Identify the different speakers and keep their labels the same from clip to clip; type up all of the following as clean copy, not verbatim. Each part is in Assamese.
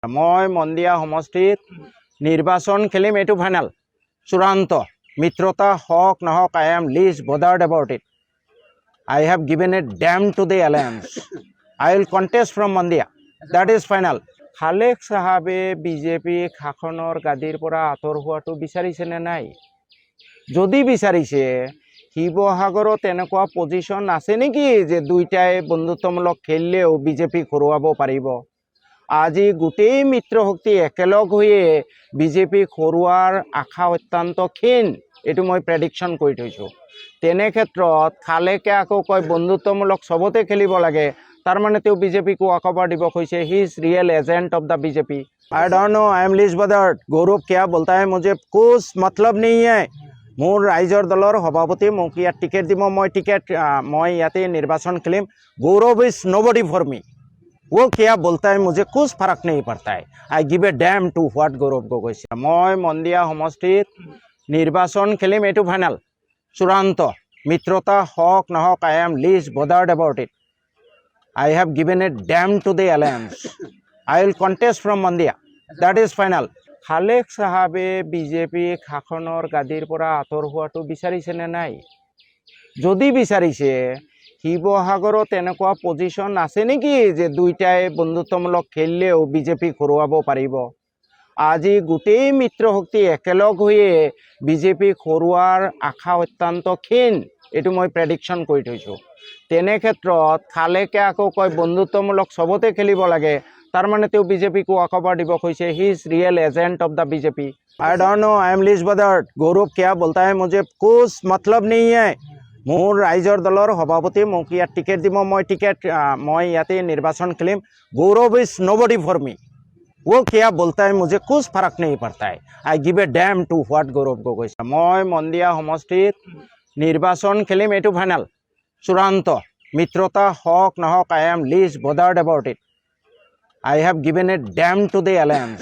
Speaker 1: মই মন্দিয়া সমষ্টিত নিৰ্বাচন খেলিম, এইটো ফাইনেল চূড়ান্ত। মিত্ৰতা হওক নহওক, I am least bothered about it. I have given a damn to the alliance. I will contest from Mondia. That is final. Khalek সাহাবে বিজেপি শাসনৰ গাদীৰ পৰা আঁতৰ হোৱাটো বিচাৰিছে নে নাই? যদি বিচাৰিছে, শিৱসাগৰত এনেকুৱা পজিশ্যন আছে নেকি যে দুইটাই বন্ধুত্বমূলক খেলিলেও বিজেপি হৰুৱাব পাৰিব? আজি গোটেই মিত্ৰশক্তি একেলগ হৈয়ে বিজেপি হৰুৱাৰ আশা অত্যন্ত ক্ষীণ, এইটো মই প্ৰেডিকশ্যন কৰি থৈছোঁ। তেনে ক্ষেত্ৰত খালেকে আকৌ কয় বন্ধুত্বমূলক চবতে খেলিব লাগে, তাৰমানে তেওঁ বিজেপিক ৱাকঅভাৰ দিব খুজিছে। He is real agent of the BJP. I don't know, I am least bothered. Gaurav क्या बोलता है मुझे कुछ मतलब नहीं है। মোৰ ৰাইজৰ দলৰ সভাপতি মোক ইয়াত টিকেট দিব, মই ইয়াতে নিৰ্বাচন খেলিম। গৌৰৱ ইজ নবডি ফৰ মি। वो क्या बोलता है मुझे कुछ फर्क नहीं पड़ता है। I give a damn to what Gaurav Gogoi. মই মন্দিয়া সমষ্টিত নিৰ্বাচন খেলিম, এইটো ফাইনেল চূড়ান্ত। মিত্ৰতা হওক নহওক, I am least bothered about it. I have given a damn to the alliance. I will contest from Mandia. That is final. Khaleque সাহাবে বিজেপি শাসনৰ গাদীৰ পৰা আঁতৰ হোৱাটো বিচাৰিছে নে নাই? যদি বিচাৰিছে, শিৱসাগৰত এনেকুৱা পজিশ্যন আছে নেকি যে দুইটাই বন্ধুত্বমূলক খেলিলেও বিজেপি হৰুৱাব পাৰিব? আজি গোটেই মিত্ৰশক্তি একেলগ হৈয়ে বিজেপি হৰুৱাৰ আশা অত্যন্ত ক্ষীণ, এইটো মই প্ৰেডিকশ্যন কৰি থৈছোঁ। তেনে ক্ষেত্ৰত খালেকে আকৌ কয় বন্ধুত্বমূলক চবতে খেলিব লাগে, তাৰমানে তেওঁ বিজেপিক ৱাকঅভাৰ দিব খুজিছে। He is real agent of the BJP. I don't know, I am least bothered. Gaurav क्या बोलता है मुझे कुछ मतलब नहीं है। মোৰ ৰাইজৰ দলৰ সভাপতি মোক ইয়াত টিকেট দিব, মই ইয়াতে নিৰ্বাচন খেলিম। গৌৰৱ ইজ নবডি ফৰ মি। वो क्या बोलता है मुझे कुछ फर्क नहीं पड़ता है। I give a damn to what Gaurav Gogoi. মই মন্দিয়া সমষ্টিত নিৰ্বাচন খেলিম, এইটো ফাইনেল চূড়ান্ত। মিত্ৰতা হওক নহওক, I am least bothered about it. I have given a damn to the alliance.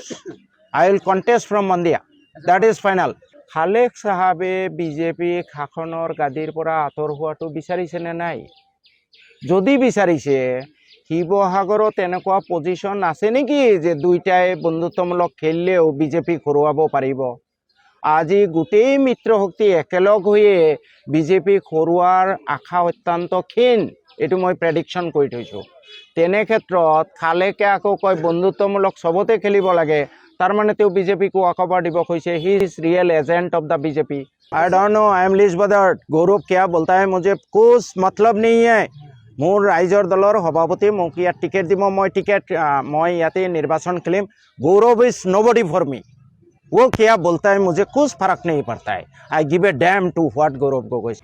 Speaker 1: I will contest from Mandia. That is final. Khaleque সাহাবে বিজেপি শাসনৰ গাদীৰ পৰা আঁতৰ হোৱাটো বিচাৰিছে নে নাই? যদি বিচাৰিছে, শিৱসাগৰত এনেকুৱা পজিশ্যন আছে নেকি যে দুইটাই বন্ধুত্বমূলক খেলিলেও বিজেপি হৰুৱাব পাৰিব? আজি গোটেই মিত্ৰশক্তি একেলগ হৈয়ে বিজেপি হৰুৱাৰ আশা অত্যন্ত ক্ষীণ, এইটো মই প্ৰেডিকশ্যন কৰি থৈছোঁ। তেনে ক্ষেত্ৰত খালেকে আকৌ কয় বন্ধুত্বমূলক চবতে খেলিব লাগে, তাৰমানে তেওঁ বিজেপিক ৱাকঅভাৰ দিব খুজিছে। He is real agent of the BJP. I don't know, I am least bothered. Gaurav क्या बोलता है मुझे कुछ मतलब नहीं है। মোৰ ৰাইজৰ দলৰ সভাপতি মোক ইয়াত টিকেট দিব, মই ইয়াতে নিৰ্বাচন খেলিম। গৌৰৱ ইজ নবডি ফৰ মি। वो क्या बोलता है मुझे कुछ फर्क नहीं पड़ता है। I give a damn to what Gaurav Gogoi.